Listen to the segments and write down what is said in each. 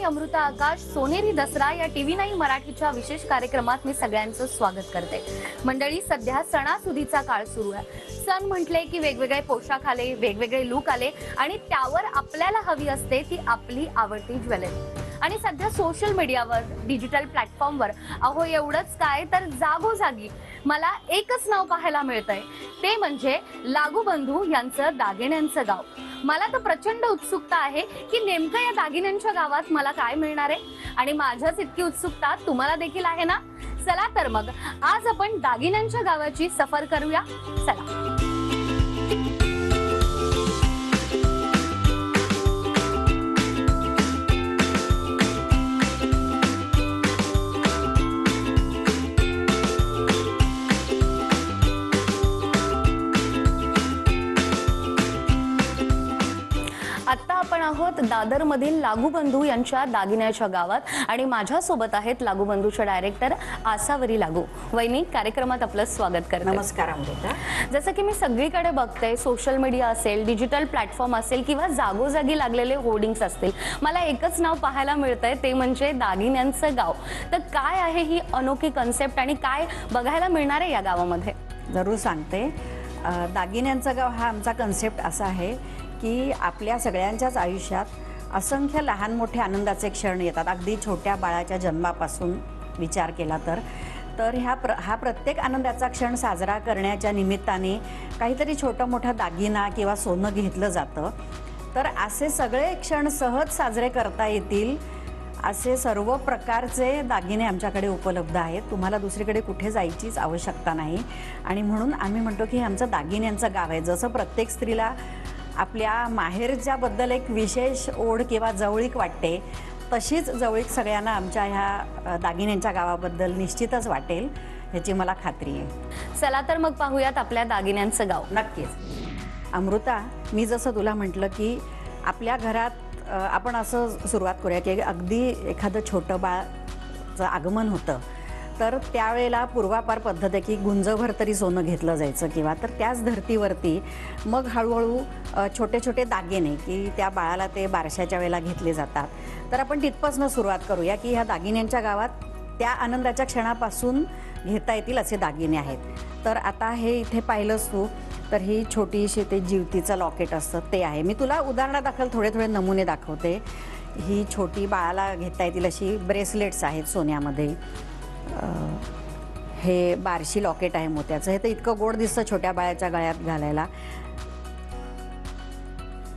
अमृता आकाश सोनेरी दसरा या TV9 मराठीच्या विशेष कार्यक्रमात मी सगळ्यांचं स्वागत करते। मंडळी, सध्या सणासुदीचा काळ सुरू आहे। सण म्हटले की वेगवेगळे पोशाख आले, वेगवेगळे लुक आले आणि त्यावर आपल्याला हवी असते ती आपली आवडती ज्वेलरी। आणि सध्या सोशल मीडियावर, डिजिटल प्लॅटफॉर्मवर अहो एवढंच काय तर जागोजागी मला एकच नाव पाहायला मिळतंय, ते म्हणजे लागू बंधू यांचं दागिन्यांचं गाव। मला तर प्रचंड उत्सुकता आहे की नेमकं या दागिन्यांच्या गावात मला काय मिळणार आहे आणि माझ्याच इतकी उत्सुकता तुम्हाला देखील आहे ना। चला तर मग आज आपण दागिन्यांच्या गावाची सफर करूया। चला। आता आपण आहोत दादर मधील लागू बंधू यांच्या दागिन्याच्या गावात आणि माझ्या सोबत आहेत लागू बंधूचे डायरेक्टर आसावरी लागू। वहिनी, कार्यक्रमात आपलं स्वागत करते। नमस्कार अमृता। जसं की मी सगळीकडे बघते, सोशल मीडिया असेल, डिजिटल प्लॅटफॉर्म असेल किंवा जागोजागी लागलेले होर्डिंग्स असतील, मला एकच नाव पाहायला मिळतंय, ते म्हणजे दागिन्यांचं गाव। तर काय आहे ही अनोखी कन्सेप्ट आणि काय बघायला मिळणार आहे या गावामध्ये? जरूर सांगते। दागिन्यांचं गाव हा आमचा कन्सेप्ट असा आहे की आपल्या सगळ्यांच्याच आयुष्यात असंख्य लहान मोठे आनंदाचे क्षण येतात। अगदी छोट्या बाळाच्या जन्मापासून विचार केला तर हा प्रत्येक आनंदाचा क्षण साजरा करण्याच्या निमित्ताने काहीतरी छोटा मोठा दागिना किंवा सोनं घेतलं जातं। तर असे सगळे क्षण सहज साजरे करता येतील असे सर्व प्रकारचे दागिने आमच्याकडे उपलब्ध आहेत। तुम्हाला दुसरीकडे कुठे जायचीच आवश्यकता नाही आणि म्हणून आम्ही म्हणतो की हे आमचं दागिन्यांचं गाव आहे। जसं प्रत्येक स्त्रीला आपल्या माहेरच्याबद्दल एक विशेष ओढ किंवा जवळीक वाटते, तशीच जवळीक सगळ्यांना आमच्या ह्या दागिन्यांच्या गावाबद्दल निश्चितच वाटेल, याची मला खात्री आहे। चला तर मग पाहूयात आपल्या दागिन्यांचं गाव। नक्कीच अमृता, मी जसं तुला म्हटलं की आपल्या घरात आपण असं सुरुवात करूया की अगदी एखादं छोटं बाळाचं आगमन होतं तर त्यावेळेला पूर्वापार पद्धत आहे की गुंजभर तरी सोनं घेतलं जायचं किंवा तर त्याच धर्तीवरती मग हळूहळू छोटे छोटे दागिने की त्या बाळाला ते बारशाच्या वेळेला घेतले जातात। तर आपण तिथपासून सुरुवात करूया की ह्या दागिन्यांच्या गावात त्या आनंदाच्या क्षणापासून घेता येतील असे दागिने आहेत। तर आता हे इथे पाहिलंस तू तर ही छोटीशी ते जिवतीचं लॉकेट असतं ते आहे। मी तुला उदाहरणादाखल थोडे थोडे नमुने दाखवते। ही छोटी बाळाला घेता येतील अशी ब्रेसलेट्स आहेत सोन्यामध्ये। हे बारशी लॉकेट आहे मोत्याचं, हे तर इतकं गोड दिसतं छोट्या बाळाच्या गळ्यात घालायला।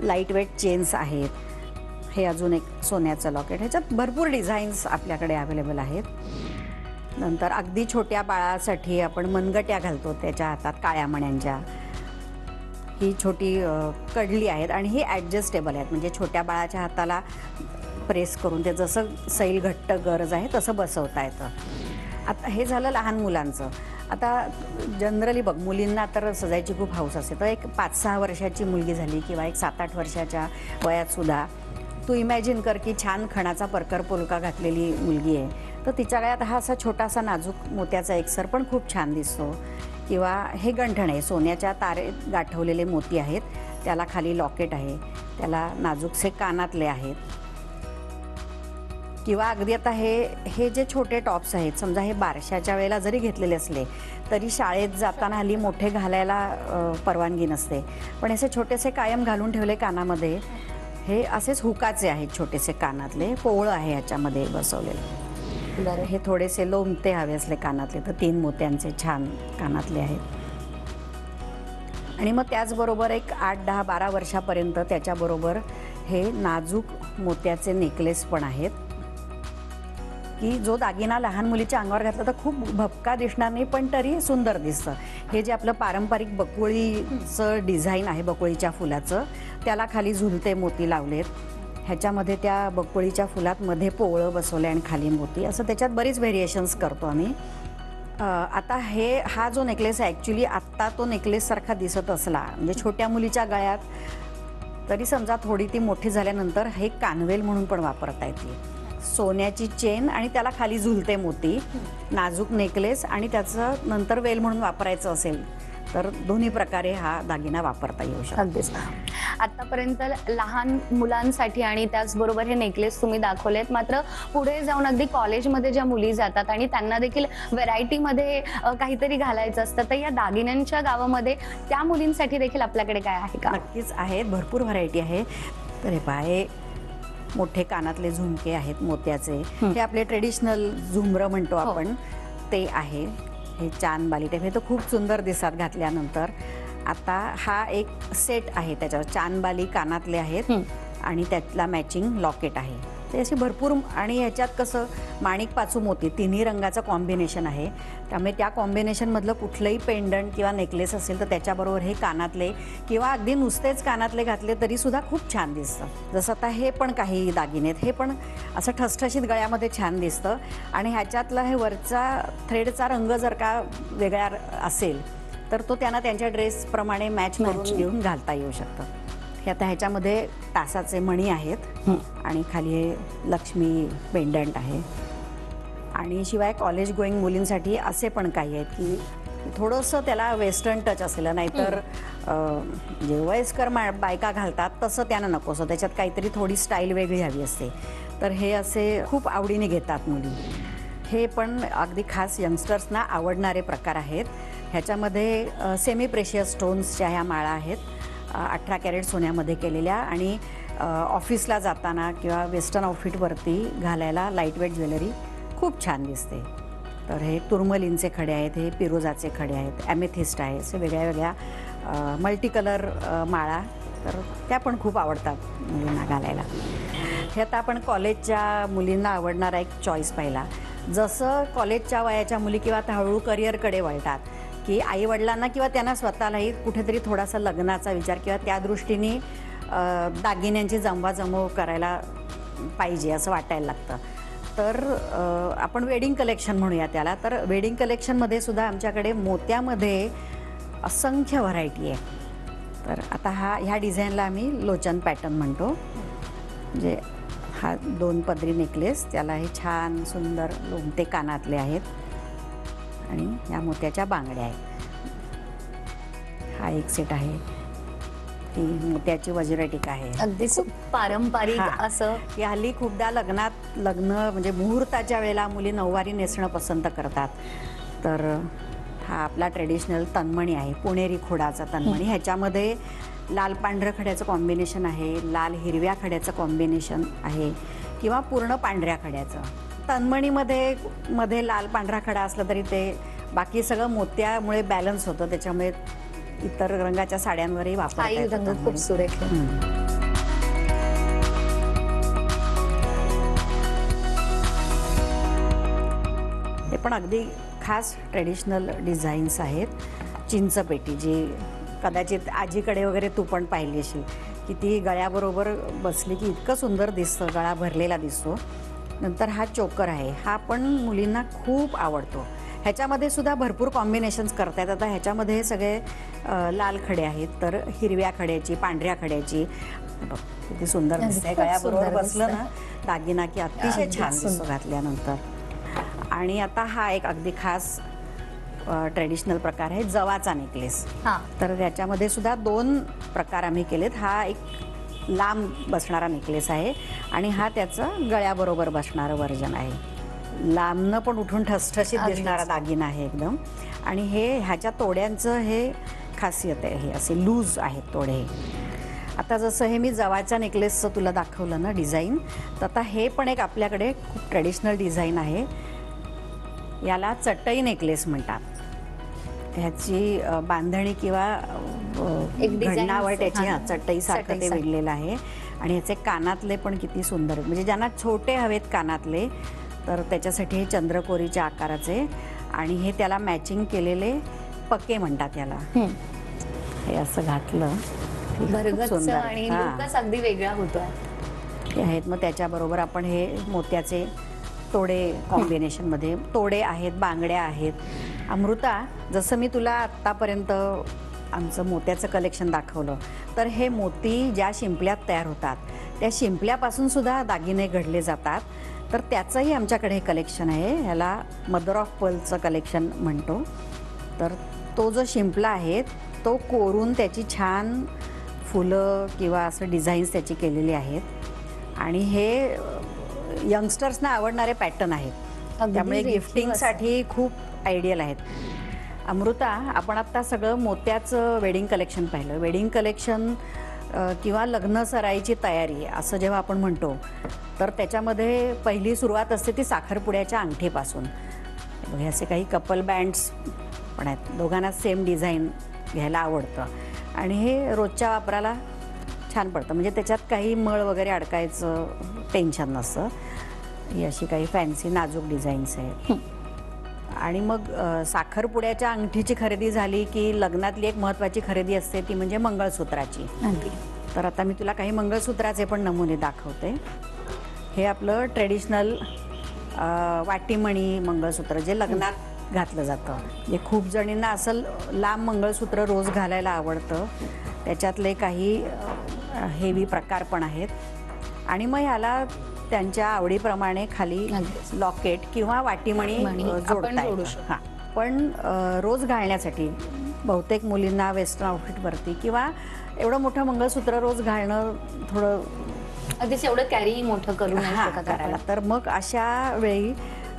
लाईट वेट चेन्स आहेत। हे अजून एक सोन्याचं लॉकेट, ह्याच्यात भरपूर डिझाईन्स आपल्याकडे अवेलेबल आहेत। नंतर अगदी छोट्या बाळासाठी आपण मनगट्या घालतो त्याच्या हातात काळ्या मण्यांच्या। ही छोटी कडली आहेत आणि ही ॲडजस्टेबल आहेत, म्हणजे छोट्या बाळाच्या हाताला प्रेस करून ते जसं सैल घट्ट गरज आहे तसं बसवता येतं। आता हे झालं लहान मुलांचं। आता जनरली बघ, मुलींना तर सजायची खूप हौस असते। तर एक 5-6 वर्षाची मुलगी झाली किंवा एक 7-8 वर्षाच्या वयातसुद्धा तू इमॅजिन कर की छान खणाचा परकर पोलका घातलेली मुलगी आहे, तर तिच्या गळ्यात हा असा छोटासा नाजूक मोत्याचा एकसर पण खूप छान दिसतो। किंवा हे गंठण आहे, सोन्याच्या तारे गाठवलेले मोती आहेत, त्याला खाली लॉकेट आहे, त्याला नाजूकसे कानातले आहेत। किंवा अगदी आता हे जे छोटे टॉप्स आहेत, समजा हे बारशाच्या वेळेला जरी घेतलेले असले तरी शाळेत जाताना हल्ली मोठे घालायला परवानगी नसते, पण असे छोटेसे कायम घालून ठेवले कानामध्ये, हे असेच हुकाचे आहेत छोटेसे कानातले, पोवळं आहे याच्यामध्ये बसवलेलं। बरं, हे थोडेसे लोंबते हवे असले कानातले तर 3 मोत्यांचे छान कानातले आहेत। आणि मग त्याचबरोबर एक 8-10-12 वर्षापर्यंत त्याच्याबरोबर हे नाजूक मोत्याचे नेकलेस पण आहेत की जो दागिना लहान मुलीच्या अंगावर घातला तर खूप भपका दिसणार नाही, पण तरी सुंदर दिसतं। हे जे आपलं पारंपरिक बकुळीचं डिझाईन आहे, बकुळीच्या फुलाचं, त्याला खाली झुलते मोती लावलेत। ह्याच्यामध्ये त्या बकुळीच्या फुलात मध्ये पोवळं बसवले आणि खाली मोती, असं त्याच्यात बरीच व्हेरिएशन्स करतो आम्ही। आता हा जो नेकलेस आहे ॲक्च्युली आत्ता तो नेकलेससारखा दिसत असला म्हणजे छोट्या मुलीच्या गळ्यात, तरी समजा थोडी ती मोठी झाल्यानंतर हे कानवेल म्हणून पण वापरता येते। सोन्याची चेन आणि त्याला खाली झुलते मोती, नाजूक नेकलेस आणि त्याचं नंतर वेल म्हणून वापरायचं असेल तर दोन्ही प्रकारे हा दागिना वापरता येऊ शकतो. अगदीच. आतापर्यंत लहान मुलांसाठी आणि त्याचबरोबर हे नेकलेस तुम्ही दाखवलेत, मात्र पुढे जाऊन अगदी कॉलेजमध्ये ज्या मुली जातात आणि त्यांना देखील व्हरायटीमध्ये काहीतरी घालायचं असतं, तर या दागिन्यांच्या गावामध्ये त्या मुलींसाठी देखील आपल्याकडे काय आहे का? नक्कीच आहेत, भरपूर व्हरायटी आहे. तर हे पहा, हे मोठे कानातले झुमके आहेत मोत्याचे. हे आपले ट्रेडिशनल झुमरं म्हणतो आपण, ते आहे. हे चांद बाली टाईप, हे तर खूप सुंदर दिसतात घातल्यानंतर. आता हा एक सेट आहे, त्याच्यावर चांदबाली कानातले आहेत आणि त्यातला मॅचिंग लॉकेट आहे. ते असे भरपूर, आणि ह्याच्यात कसं माणिक पाचू मोती तिन्ही रंगाचं कॉम्बिनेशन आहे. त्यामुळे त्या कॉम्बिनेशनमधलं कुठलंही पेंडंट किंवा नेकलेस असेल तर त्याच्याबरोबर हे कानातले किंवा अगदी नुसतेच कानातले घातले तरीसुद्धा खूप छान दिसतं. जसं आता हे पण काही दागिने आहेत, हे पण असं ठसठशीत गळ्यामध्ये छान दिसतं. आणि ह्याच्यातला हे वरचा थ्रेडचा रंग जर का वेगळा असेल तर तो त्यांना त्यांच्या ड्रेसप्रमाणे मॅच करून घेऊन घालता येऊ शकतं. हे आता ह्याच्यामध्ये तासाचे मणी आहेत आणि खाली हे लक्ष्मी पेंडंट आहे. आणि शिवाय कॉलेज गोईंग मुलींसाठी असे पण काही आहेत की थोडंसं त्याला वेस्टर्न टच असलेलं, नाहीतर जे वयस्कर बायका घालतात तसं त्यांना नको असं, त्याच्यात काहीतरी थोडी स्टाईल वेगळी हवी असते. तर हे असे खूप आवडीने घेतात मुली. हे पण अगदी खास यंगस्टर्सना आवडणारे प्रकार आहेत. ह्याच्यामध्ये सेमी प्रेशियस स्टोन्सच्या ह्या माळा आहेत, 18 कॅरेट सोन्यामध्ये केलेल्या, आणि ऑफिसला जाताना किंवा वेस्टर्न आउटफिटवरती घालायला लाईटवेट ज्वेलरी खूप छान दिसते. तर हे तुर्मलिनचे खडे आहेत, हे पिरोजाचे खडे आहेत, ॲमेथिस्ट आहे, असे वेगळ्या वेगळ्या मल्टी कलर माळा, तर त्या पण खूप आवडतात मुलींना घालायला. हे आता आपण कॉलेजच्या मुलींना आवडणारा एक चॉईस पाहिला. जसं कॉलेजच्या वयाच्या मुली किंवा आता हळूहळू करिअरकडे वळतात की आईवडिलांना किंवा त्यांना स्वतःलाही कुठेतरी थोडासा लग्नाचा विचार किंवा त्या दृष्टीने दागिन्यांची जमवाजमव करायला पाहिजे असं वाटायला लागतं. तर आपण वेडिंग कलेक्शन म्हणूया त्याला. तर वेडिंग कलेक्शनमध्ये सुद्धा आमच्याकडे मोत्यामध्ये असंख्य व्हरायटी आहे. तर आता ह्या डिझाईनला आम्ही लोचन पॅटर्न म्हणतो. म्हणजे हा 2 पदरी नेकलेस, त्याला हे छान सुंदर लोमते कानातले आहेत आणि या मोत्याच्या बांगड्या आहेत. हा एक सेट आहे, ती मोत्याची वज्रटिका आहे. अगदी खूप पारंपरिक असं. या हल्ली खूपदा लग्न म्हणजे मुहूर्ताच्या वेळेला मुली नऊवारी नेसणं पसंत करतात. तर हा आपला ट्रेडिशनल तन्मणी आहे, पुणेरी खोडाचा तन्मणी. ह्याच्यामध्ये लाल पांढऱ्या खड्याचं कॉम्बिनेशन आहे, लाल हिरव्या खड्याचं कॉम्बिनेशन आहे किंवा पूर्ण पांढऱ्या खड्याचं. तन्मणीमध्ये लाल पांढरा खडा असला तरी ते बाकी सगळं मोत्यामुळे बॅलन्स होतं, त्याच्यामुळे इतर रंगाच्या साड्यांवरही वापरता येतं. खूप सुरेख. हे पण अगदी खास ट्रेडिशनल डिझाईन्स आहेत. चिंचपेटी, जी कदाचित आजीकडे वगैरे तू पण पाहिली असेल, की ती गळ्याबरोबर बसली की इतकं सुंदर दिसतं, गळा भरलेला दिसतो. नंतर हा चोकर आहे, हा पण मुलींना खूप आवडतो. ह्याच्यामध्ये सुद्धा भरपूर कॉम्बिनेशन्स करता येतात. आता ह्याच्यामध्ये हे सगळे लाल खडे आहेत, तर हिरव्या खड्याची, पांढऱ्या खड्याची, किती सुंदर दिसते. गळ्याबरोबर बसलं ना दागिना की अतिशय छान दिसतो घातल्यानंतर. आणि आता हा एक अगदी खास ट्रेडिशनल प्रकार आहे, जवाचा नेकलेस. तर त्याच्यामध्ये सुद्धा 2 प्रकार आम्ही केलेत. हा एक लांब बसणारा नेकलेस आहे आणि हा त्याचं गळ्याबरोबर बसणारं वर्जन आहे. लांबनं पण उठून ठसठशीत दिसणारा दागिना आहे एकदम. आणि ह्याच्या तोड्यांचं हे खासियत आहे, हे असे लूज आहेत तोडे. आता जसं हे मी जवाच्या नेकलेसचं तुला दाखवलं ना डिझाईन, तर आता हे पण एक आपल्याकडे खूप ट्रेडिशनल डिझाईन आहे. याला चटई नेकलेस म्हणतात. ह्याची बांधणी किंवा घडणावर त्याची चटईसारखं ते विणलेलं आहे. आणि ह्याचे कानातले पण किती सुंदर, म्हणजे ज्यांना छोटे हवेत कानातले तर त्याच्यासाठी हे चंद्रकोरीच्या आकाराचे, आणि हे त्याला मॅचिंग केलेले पके म्हणतात याला. हे असं घातलं आणि लुकच अगदी वेगळा होतो. हे आहेत. मग त्याच्याबरोबर आपण हे मोत्याचे तोडे कॉम्बिनेशनमध्ये, तोडे आहेत, बांगड्या आहेत. अमृता, जसं मी तुला आत्तापर्यंत आमचं मोत्याचं कलेक्शन दाखवलं, तर हे मोती ज्या शिंपल्यात तयार होतात त्या शिंपल्यापासून सुद्धा दागिने घडले जातात. तर त्याचंही आमच्याकडे हे कलेक्शन आहे. ह्याला मदर ऑफ पर्लचं कलेक्शन म्हणतो. तर तो जो शिंपला आहे तो कोरून त्याची छान फुलं किंवा असं डिझाईन्स त्याची केलेली आहेत आणि हे यंगस्टर्सना आवडणारे पॅटर्न आहेत, अगदी त्यामुळे रेखीव गिफ्टिंगसाठी खूप आयडियल आहेत. अमृता, आपण आत्ता सगळं मोत्याचं वेडिंग कलेक्शन पाहिलं. वेडिंग कलेक्शन किंवा लग्न सराईची तयारी असं जेव्हा आपण म्हणतो तर त्याच्यामध्ये पहिली सुरुवात असते ती साखरपुड्याच्या अंगठीपासून. हे असे काही कपल बँड्स पण आहेत, दोघांना सेम डिझाईन घ्यायला आवडतं आणि हे रोजच्या वापराला छान पडतं, म्हणजे त्याच्यात काही मळ वगैरे अडकायचं टेन्शन नसतं. ही अशी काही फॅन्सी नाजूक डिझाईन्स आहेत. आणि मग साखरपुड्याच्या अंगठीची खरेदी झाली की लग्नातली एक महत्त्वाची खरेदी असते ती म्हणजे मंगळसूत्राची. तर आता मी तुला काही मंगळसूत्राचे पण नमुने दाखवते. हे आपलं ट्रेडिशनल वाटीमणी मंगळसूत्र जे लग्नात घातलं जातं. म्हणजे खूप जणींना असं लांब मंगळसूत्र रोज घालायला आवडतं, त्याच्यातले काही हेवी प्रकार पण आहेत. आणि मग ह्याला त्यांच्या आवडीप्रमाणे खाली लॉकेट किंवा वाटीमणी जोडता येतं. हां, पण रोज घालण्यासाठी बहुतेक मुलींना वेस्टर्न आउटफिटवरती किंवा एवढं मोठं मंगळसूत्र रोज घालणं थोडं अगदीच एवढं कॅरी मोठं करू नाही शकत करायला, तर मग अशा वेळी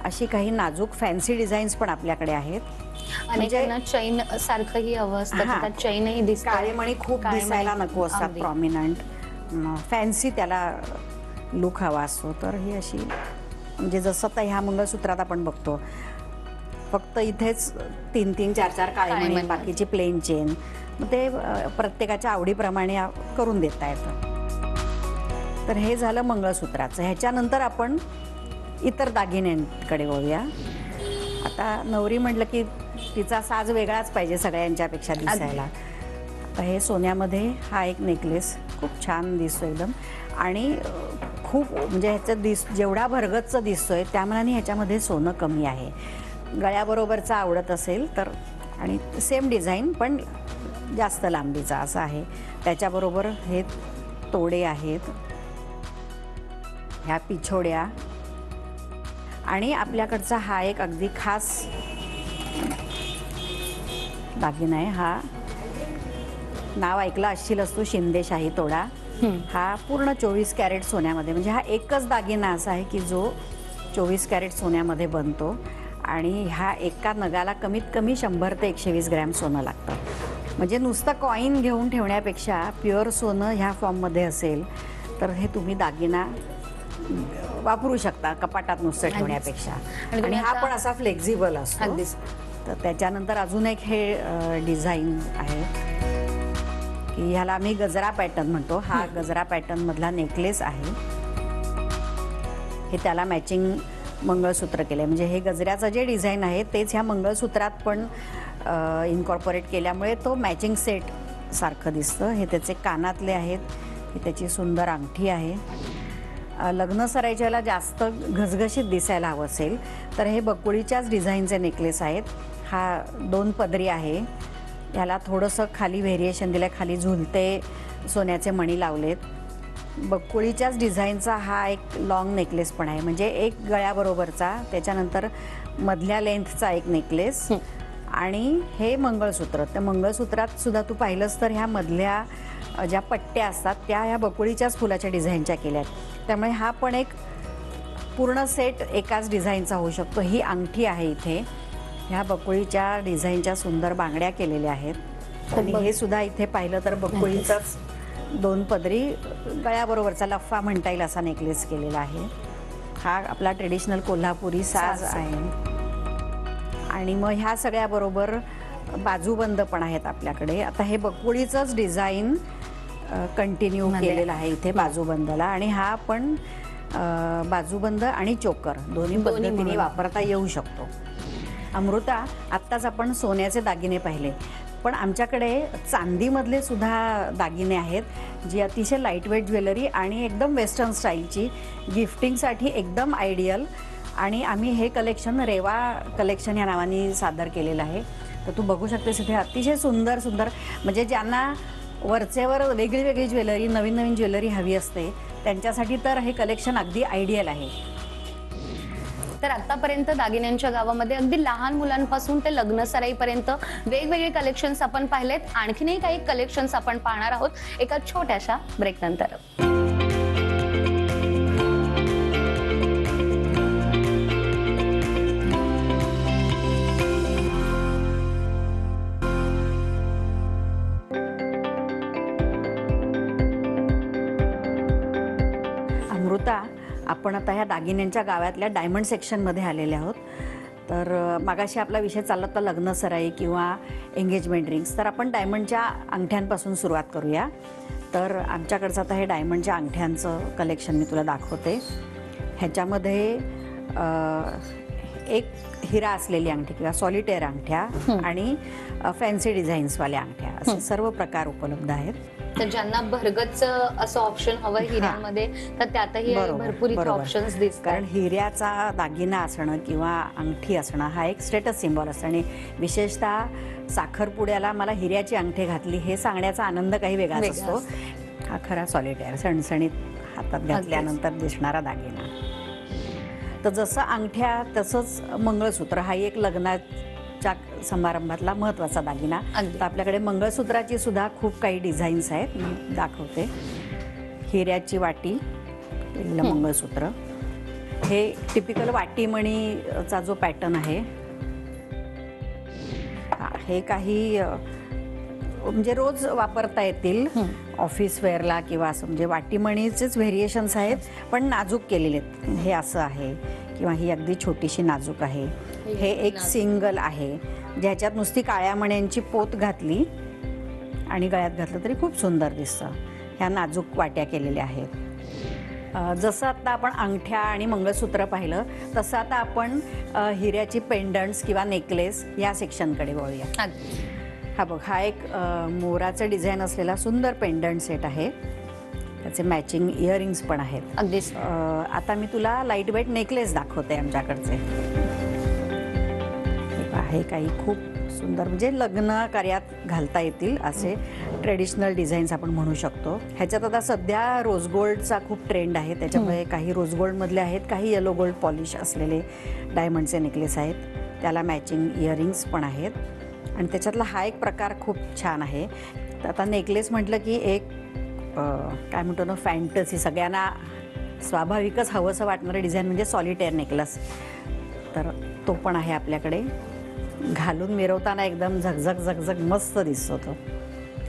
अशी काही नाजूक फॅन्सी डिझाईन्स पण आपल्याकडे आहेत. अनेकांना चैन सारखंही हवं असतं, त्यात चैनही दिसतं. काळेमणी खूप दिसायला नको असतात, प्रॉमिनंट फॅन्सी त्याला लुक हवा असतो. तर ही अशी म्हणजे जसं आता ह्या मंगळसूत्रात आपण बघतो फक्त इथेच 3-3, 4-4 काळेमणी, बाकीची प्लेन चेन. मग ते प्रत्येकाच्या आवडीप्रमाणे करून देता येतं. तर हे झालं मंगळसूत्राचं. ह्याच्यानंतर आपण इतर दागिन्यांकडे वळूया. आता नवरी म्हटलं की तिचा साज वेगळाच पाहिजे सगळ्यांच्यापेक्षा दिसायला. आता हे सोन्यामध्ये हा एक नेकलेस खूप छान दिसतो एकदम आणि खूप म्हणजे ह्याचं जेवढा भरगतचं दिसतोय त्यामानाने ह्याच्यामध्ये सोनं कमी आहे. गळ्याबरोबरचा आवडत असेल तर, आणि सेम डिझाईन पण जास्त लांबीचा असा आहे. त्याच्याबरोबर हे तोडे आहेत, ह्या पिछोड्या, आणि आपल्याकडचा हा एक अगदी खास दागिना आहे. हा नाव ऐकला असशीलच तू, शिंदेशाही तोडा. हा पूर्ण 24 कॅरेट सोन्यामध्ये, म्हणजे हा एकच दागिना असा आहे की जो 24 कॅरेट सोन्यामध्ये बनतो आणि ह्या एका नगाला कमीत कमी 100 ते 120 ग्रॅम सोनं लागतं. म्हणजे नुसतं कॉईन घेऊन ठेवण्यापेक्षा प्युअर सोनं ह्या फॉर्ममध्ये असेल तर हे तुम्ही दागिना वापरू शकता कपाटात नुसतं ठेवण्यापेक्षा. आणि हा पण असा फ्लेक्झिबल असतो. तर त्याच्यानंतर अजून एक हे डिझाईन आहे की ह्याला आम्ही गजरा पॅटर्न म्हणतो. हा गजरा पॅटर्नमधला नेकलेस आहे. हे त्याला मॅचिंग मंगळसूत्र केलं आहे, म्हणजे हे गजऱ्याचं जे डिझाईन आहे तेच ह्या मंगळसूत्रात पण इन्कॉर्पोरेट केल्यामुळे तो मॅचिंग सेट सारखं दिसतं. हे त्याचे कानातले आहेत, ही त्याची सुंदर अंगठी आहे. लग्न सराईच्या वेळेला जास्त घसघशीत दिसायला हवं असेल तर हे बकुळीच्याच डिझाईनचे नेकलेस आहेत. हा 2 पदरी आहे. ह्याला थोडंसं खाली व्हेरिएशन दिलं, खाली झुलते सोन्याचे मणी लावलेत. बकुळीच्याच डिझाईनचा हा एक लॉंग नेकलेस पण आहे, म्हणजे एक गळ्याबरोबरचा, त्याच्यानंतर मधल्या लेंथचा एक नेकलेस आणि हे मंगळसूत्र. त्या मंगळसूत्रात सुद्धा तू पाहिलंस तर ह्या मधल्या ज्या पट्ट्या असतात त्या ह्या बकुळीच्याच फुलाच्या डिझाईनच्या केल्या आहेत. त्यामुळे हा पण एक पूर्ण सेट एकाच डिझाईनचा होऊ शकतो. ही अंगठी आहे इथे, ह्या बकुळीच्या डिझाईनच्या सुंदर बांगड्या केलेल्या आहेत आणि हे सुद्धा इथे पाहिलं तर बकुळीचाच 2 पदरी गळ्याबरोबरचा लफ्फा म्हणता येईल असा नेकलेस केलेला आहे. हा आपला ट्रेडिशनल कोल्हापुरी साज आहे. आणि मग ह्या सगळ्याबरोबर बाजूबंद पण आहेत आपल्याकडे. आता हे बकुळीचंच डिझाईन कंटिन्यू केलेलं आहे इथे बाजूबंदला, आणि हा पण बाजूबंद आणि चोकर दोन्ही पद्धतीने वापरता येऊ शकतो. अमृता, आत्ताच आपण सोन्याचे दागिने पाहिले, पण आमच्याकडे चांदीमधले सुद्धा दागिने आहेत जी अतिशय लाईटवेट ज्वेलरी आणि एकदम वेस्टर्न स्टाईलची, गिफ्टिंगसाठी एकदम आयडियल. आणि आम्ही हे कलेक्शन रेवा कलेक्शन या नावाने सादर केलेलं आहे. तर तू बघू शकतेस इथे अतिशय सुंदर सुंदर, म्हणजे ज्यांना वरचेवर वेगळी वेगळी ज्वेलरी, नवीन नवीन ज्वेलरी हवी असते त्यांच्यासाठी तर हे कलेक्शन अगदी आयडियल आहे. तर आतापर्यंत दागिन्यांच्या गावामध्ये अगदी लहान मुलांपासून ते लग्न सराईपर्यंत वेगवेगळे कलेक्शन्स आपण पाहिलेत. आणखीनही काही कलेक्शन्स आपण पाहणार आहोत एका छोट्याशा ब्रेक नंतर. अमृता, आपण आता ह्या दागिन्यांच्या गावातल्या डायमंड सेक्शनमध्ये आलेले आहोत. तर मागाशी आपला विषय चालला होता लग्न सराई किंवा एंगेजमेंट रिंग्स. तर आपण डायमंडच्या अंगठ्यांपासून सुरुवात करूया. तर आमच्याकडचं आता हे डायमंडच्या अंगठ्यांचं कलेक्शन मी तुला दाखवते. ह्याच्यामध्ये एक हिरा असलेली अंगठी किंवा सॉलिटेअर अंगठ्या आणि फॅन्सी डिझाईन्सवाल्या अंगठ्या असे सर्व प्रकार उपलब्ध आहेत. तर ज्यांना भरगच असं ऑप्शन हवं हिऱ्यांमध्ये तर त्यातही भरपूर इथे ऑप्शन्स दिसतात. कारण हिऱ्याचा दागिना असणं किंवा अंगठी असणं हा एक स्टेटस सिम्बॉल असतं आणि विशेषतः साखरपुड्याला मला हिऱ्याची अंगठी घातली हे सांगण्याचा आनंद काही वेगळाच असतो. हा खरा सॉलिटेअर सणसणीत हातात घातल्यानंतर दिसणारा दागिना. तर जसं अंगठ्या तसंच मंगळसूत्र हा एक लग्नाच्या समारंभातला महत्त्वाचा दागिना. तर आपल्याकडे मंगळसूत्राची सुद्धा खूप काही डिझाईन्स आहेत, मी दाखवते. हिऱ्याची वाटी केलेलं मंगळसूत्र, हे टिपिकल वाटीमणीचा जो पॅटर्न आहे हे काही म्हणजे रोज वापरता येतील ऑफिस वेअरला किंवा असं, म्हणजे वाटीमणीचेच व्हेरिएशन्स आहेत पण नाजूक केलेले आहेत. हे असं आहे किंवा ही अगदी छोटीशी नाजूक आहे. हे एक सिंगल आहे ज्याच्यात नुसती काळ्या मण्यांची पोत घातली आणि गळ्यात घातलं तरी खूप सुंदर दिसतं. ह्या नाजूक वाट्या केलेल्या आहेत. जसं आता आपण अंगठ्या आणि मंगळसूत्र पाहिलं तसं आता आपण हिऱ्याची पेंडंट्स किंवा नेकलेस या सेक्शनकडे वळूया. हा बघ, हा एक मोराचं डिझाईन असलेला सुंदर पेंडंट सेट आहे. त्याचे मॅचिंग इयरिंग्स पण आहेत. अगदीच. आता मी तुला लाईट वेट नेकलेस दाखवते आमच्याकडचे. हे काही खूप सुंदर म्हणजे लग्न कार्यात घालता येतील असे ट्रेडिशनल डिझाईन्स आपण म्हणू शकतो. ह्याच्यात आता सध्या रोज गोल्डचा खूप ट्रेंड आहे, त्याच्यामुळे काही रोज गोल्डमधले आहेत, काही येलो गोल्ड पॉलिश असलेले डायमंडचे नेकलेस आहेत. त्याला मॅचिंग इयरिंग्स पण आहेत आणि त्याच्यातला हा एक प्रकार खूप छान आहे. तर आता नेकलेस म्हटलं की एक काय म्हणतो ना, फॅन्टसी, सगळ्यांना स्वाभाविकच हवंसं वाटणारं डिझाईन म्हणजे सॉलिटेअर नेकलेस. तर तो पण आहे आपल्याकडे. घालून मिरवताना एकदम झगझग झगझग मस्त दिसतो तो.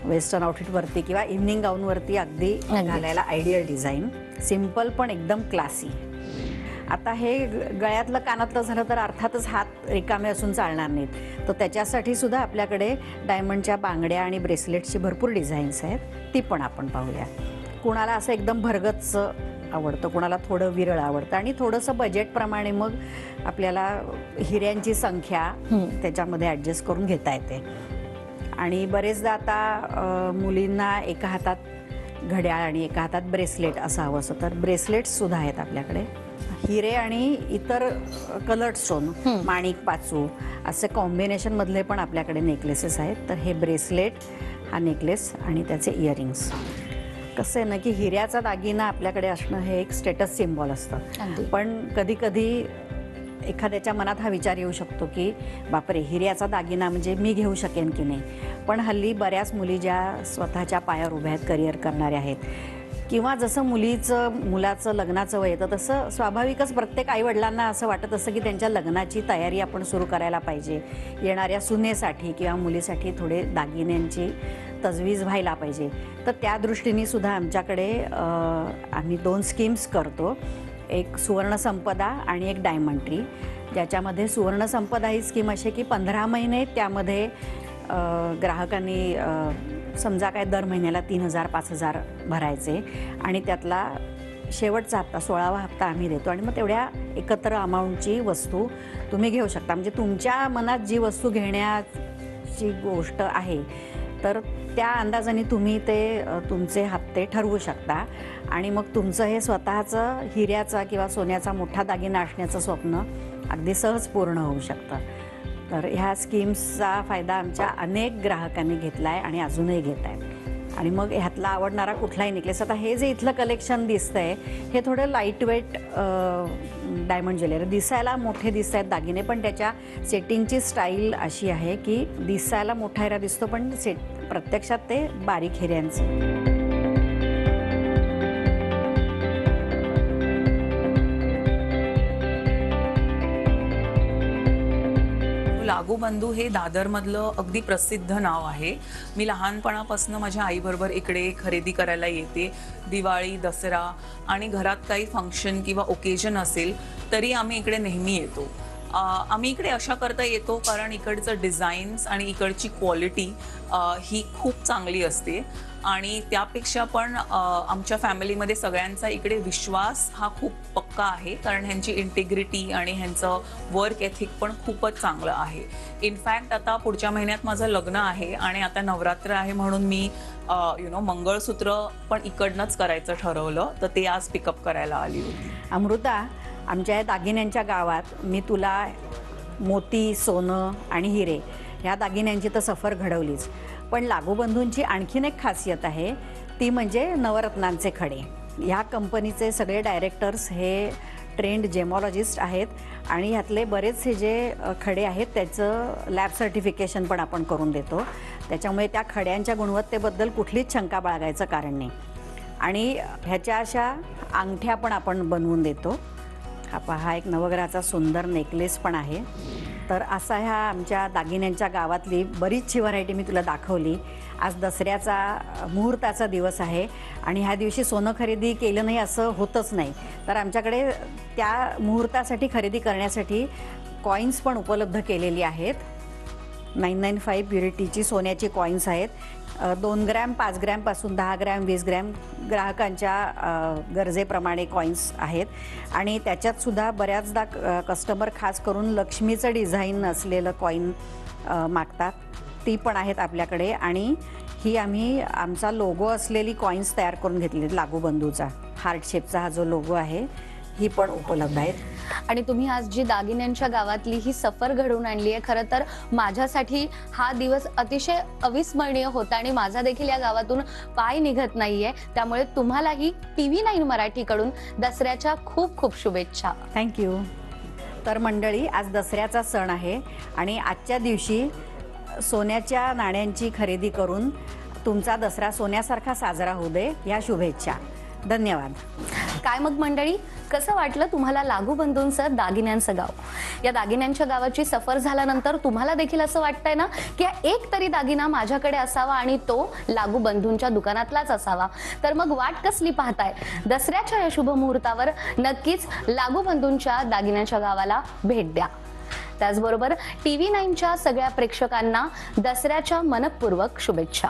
वेस्टर्न आउटफिटवरती किंवा इव्हनिंग गाऊनवरती अगदी घालायला आयडियल डिझाईन. सिम्पल पण एकदम क्लासी. आता हे गळ्यातलं कानातलं झालं तर अर्थातच हात रिकामे असून चालणार नाहीत. तर त्याच्यासाठी सुद्धा आपल्याकडे डायमंडच्या बांगड्या आणि ब्रेसलेट्सची भरपूर डिझाईन्स आहेत, ती पण आपण पाहूया. कुणाला असं एकदम भरगच आवडतं, कुणाला थोडं विरळ आवडतं आणि थोडंसं बजेटप्रमाणे मग आपल्याला हिऱ्यांची संख्या त्याच्यामध्ये ॲडजस्ट करून घेता येते. आणि बरेचदा आता मुलींना एका हातात घड्याळ आणि एका हातात ब्रेसलेट असं हवं असं, तर ब्रेसलेट्ससुद्धा आहेत आपल्याकडे. हिरे आणि इतर कलर्ड स्टोन, माणिक, पाचू असे कॉम्बिनेशनमधले पण आपल्याकडे नेकलेसेस आहेत. तर हे ब्रेसलेट, हा नेकलेस आणि त्याचे इयरिंग्स. कसं आहे ना की हिऱ्याचा दागिना आपल्याकडे असणं हे एक स्टेटस सिम्बॉल असतं. पण कधी कधी एखाद्याच्या मनात हा विचार येऊ शकतो की बापरे, हिऱ्याचा दागिना म्हणजे मी घेऊ शकेन की नाही. पण हल्ली बऱ्याच मुली ज्या स्वतःच्या पायावर उभ्या आहेत, करिअर करणाऱ्या आहेत, किंवा जसं मुलाचं लग्नाचं वय येतं तसं स्वाभाविकच प्रत्येक आईवडिलांना असं वाटत असतं की त्यांच्या लग्नाची तयारी आपण सुरू करायला पाहिजे. येणाऱ्या सुनेसाठी किंवा मुलीसाठी थोडे दागिन्यांची तजवीज व्हायला पाहिजे. तर त्या दृष्टीने सुद्धा आमच्याकडे आम्ही 2 स्कीम्स करतो. एक सुवर्ण संपदा आणि एक डायमंड ट्री. ज्याच्यामध्ये सुवर्ण संपदा ही स्कीम अशी की 15 महिने त्यामध्ये ग्राहकांनी समजा काय दर महिन्याला 3,000 5,000 भरायचे आणि त्यातला शेवटचा हप्ता 16वा हप्ता आम्ही देतो आणि मग तेवढ्या एकत्र अमाऊंटची वस्तू तुम्ही घेऊ शकता. म्हणजे तुमच्या मनात जी वस्तू घेण्याची गोष्ट आहे तर त्या अंदाजाने तुम्ही ते तुमचे हप्ते ठरवू शकता आणि मग तुमचं हे स्वतःचं हिऱ्याचा किंवा सोन्याचा मोठा दागिना असण्याचं स्वप्न अगदी सहज पूर्ण होऊ शकतं. तर ह्या स्कीम्सचा फायदा आमच्या अनेक ग्राहकांनी घेतला आहे आणि अजूनही घेत आहेत. आणि मग ह्यातला आवडणारा कुठलाही नेकलेस. आता हे जे इथलं कलेक्शन दिसतंय हे थोडं लाईट वेट डायमंड ज्वेलरी, दिसायला मोठे दिसत आहेत दागिने, पण त्याच्या सेटिंगची स्टाईल अशी आहे की दिसायला मोठा हिरा दिसतो पण प्रत्यक्षात ते बारीक हिऱ्यांचं. लागूबंधू हे दादरमधलं अगदी प्रसिद्ध नाव आहे. मी लहानपणापासून माझ्या आईबरोबर इकडे खरेदी करायला येते. दिवाळी, दसरा आणि घरात काही फंक्शन किंवा ओकेजन असेल तरी आम्ही इकडे नेहमी येतो. आम्ही इकडे अशा करता येतो कारण इकडचं डिझाईन्स आणि इकडची क्वालिटी ही खूप चांगली असते आणि त्यापेक्षा पण आमच्या फॅमिलीमध्ये सगळ्यांचा इकडे विश्वास हा खूप पक्का आहे कारण ह्यांची इंटिग्रिटी आणि ह्यांचं वर्क एथिक पण खूपच चांगलं आहे. इनफॅक्ट आता पुढच्या महिन्यात माझं लग्न आहे आणि आता नवरात्र आहे म्हणून मी मंगळसूत्र पण इकडनंच करायचं ठरवलं, तर ते आज पिकअप करायला आली होती. अमृता, आमच्या या दागिन्यांच्या गावात मी तुला मोती, सोनं आणि हिरे ह्या दागिन्यांची तर सफर घडवलीच, पण लागूबंधूंची आणखीन एक खासियत आहे ती म्हणजे नवरत्नांचे खडे. ह्या कंपनीचे सगळे डायरेक्टर्स हे ट्रेंड जेमॉलॉजिस्ट आहेत आणि ह्यातले बरेचसे जे खडे आहेत त्याचं लॅब सर्टिफिकेशन पण आपण करून देतो. त्याच्यामुळे त्या खड्यांच्या गुणवत्तेबद्दल कुठलीच शंका बाळगायचं कारण नाही. आणि ह्याच्या अशा अंगठ्या पण आपण बनवून देतो. हा एक नवग्रहाचा सुंदर नेकलेस पण आहे. तर असा ह्या आमच्या दागिन्यांच्या गावातली बरीचशी व्हरायटी मी तुला दाखवली. आज दसऱ्याचा मुहूर्ताचा दिवस आहे आणि ह्या दिवशी सोनं खरेदी केलं नाही असं होतच नाही, तर आमच्याकडे त्या मुहूर्तासाठी खरेदी करण्यासाठी कॉईन्स पण उपलब्ध केलेली आहेत. 995 प्युरिटीची सोन्याची कॉईन्स आहेत. 2 ग्रॅम, 5 ग्रॅमपासून 10 ग्रॅम, 20 ग्रॅम ग्राहकांच्या गरजेप्रमाणे कॉईन्स आहेत. आणि त्याच्यातसुद्धा बऱ्याचदा कस्टमर खास करून लक्ष्मीचं डिझाईन असलेलं कॉईन मागतात, ती पण आहेत आपल्याकडे. आणि ही आम्ही आमचा लोगो असलेली कॉईन्स तयार करून घेतली, लागूबंधूचा हार्ट शेपचा हा जो लोगो आहे, ही पण उपलब्ध आहेत. आणि तुम्ही आज जी दागिन्यांच्या गावातली ही सफर घडवून आणली आहे, खरं तर माझ्यासाठी हा दिवस अतिशय अविस्मरणीय होता आणि माझा देखील या गावातून पाय निघत नाहीये. त्यामुळे तुम्हालाही TV9 मराठीकडून दसऱ्याच्या खूप खूप शुभेच्छा. थँक्यू. तर मंडळी, आज दसऱ्याचा सण आहे आणि आजच्या दिवशी सोन्याच्या नाण्यांची खरेदी करून तुमचा दसरा सोन्यासारखा साजरा होऊ दे, या शुभेच्छा. धन्यवाद. काय मग मंडळी, कसं वाटलं तुम्हाला लागूबंधूंचं दागिन्यांचं गाव? या दागिन्यांच्या गावाची सफर झाल्यानंतर तुम्हाला देखील असं वाटतंय ना की एक तरी दागिना माझ्याकडे असावा आणि तो लागूबंधूंच्या दुकानातलाच असावा? तर मग वाट कसली पाहताय? दसऱ्याच्या या शुभ मुहूर्तावर नक्कीच लागूबंधूंच्या दागिन्यांच्या गावाला भेट द्या. त्याचबरोबर TV9च्या सगळ्या प्रेक्षकांना दसऱ्याच्या मनपूर्वक शुभेच्छा.